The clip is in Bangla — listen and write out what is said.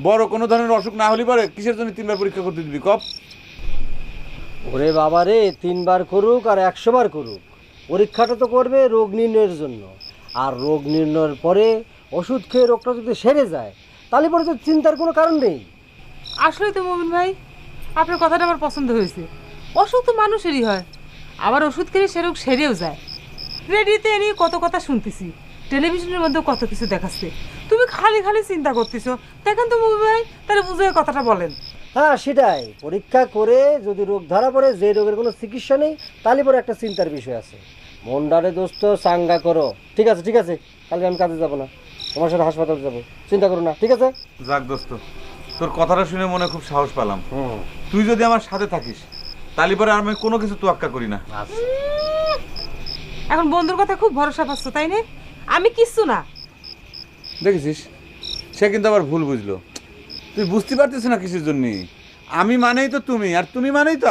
বড় কোনো ধরনের অসুখ না হলে পারে কিসের জন্য 3বার পরীক্ষা করতে দিবি কপ? ওরে বাবা রে, 3বার করুক আর 100বার করুক, পরীক্ষাটা তো করবে রোগ নির্ণয়ের জন্য। আর রোগ নির্ণয়ের পরে ওষুধ খেয়ে রোগটা যদি সেরে যায় তাহলে পরে তো চিন্তার কোনো কারণ নেই। আসলে তো মমিন ভাই, আপনার কথাটা আমার পছন্দ হয়েছে। অসুখ তো মানুষেরই হয়, আবার ওষুধ খেলে সে রোগ সেরেও যায়। রেডিওতে এ নিয়ে কত কথা শুনতেছি, টেলিভিশনের মধ্যেও কত কিছু দেখাচ্ছে। তুমি খালি খালি চিন্তা করতেছো। দেখেন তো মমিন ভাই, তাহলে বুঝে কথাটা বলেন। হ্যাঁ সেটাই, পরীক্ষা করে যদি রোগ ধরা পড়ে যে রোগের কোনো চিকিৎসা নেই তাহলে পরে একটা চিন্তার বিষয় আছে। মনডারে দোস্ত চাঙ্গা করো। ঠিক আছে ঠিক আছে, কালকে আমি কাজে যাব না, তোমার সাথে হাসপাতালে যাবো, চিন্তা করো না, ঠিক আছে? যাক দোস্ত, তোর কথাটা শুনে মনে খুব সাহস পেলাম। হুম, তুই যদি আমার সাথে থাকিস তাহলে পরে আমি কোনো কিছু তোয়াক্কা করি না। আচ্ছা। এখন বন্ধুর কথা খুব ভরসা পাচ্ছ, তাই না? আমি কিচ্ছু না। দেখেছিস, সে কিন্তু আবার ভুল বুঝলো। তুই বুঝতে পারতিস না কিসের জন্য। আমি মানেই তো তুমি, আর তুমি মানেই তো